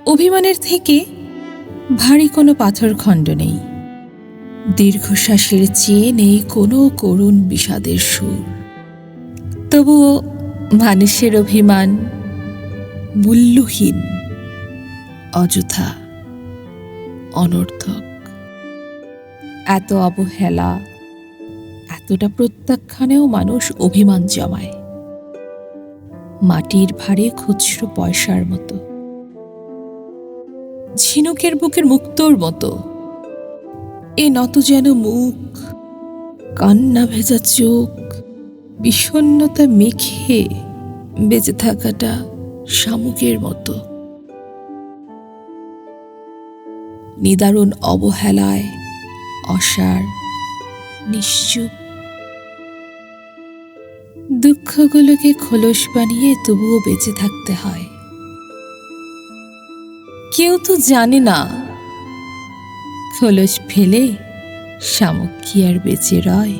অভিমানের থেকে ভারী কোনো পাথরখণ্ড নেই, দীর্ঘশ্বাসের চেয়ে নেই কোনো করুণ বিষাদের সুর। তবুও মানুষের অভিমান মূল্যহীন, অযথা, অনর্থক। এত অবহেলা, এতটা প্রত্যাখ্যানেও মানুষ অভিমান জমায়, মাটির ভারে খুচরো পয়সার মতো, ঝিনুকের বুকের মুক্তোর মতো। এ নত যেন মুখ, কান্না ভেজা চোখ, বিষণ্ণতা মেখে বেঁচে থাকাটা শামুকের মতো। নিদারুণ অবহেলায়, অসার, নিশ্চুপ। দুঃখগুলোকে খোলস বানিয়ে তবুও বেঁচে থাকতে হয়। কেউ তো জানে না খোলস ফেলে শামুক কি আর বেঁচে রয়।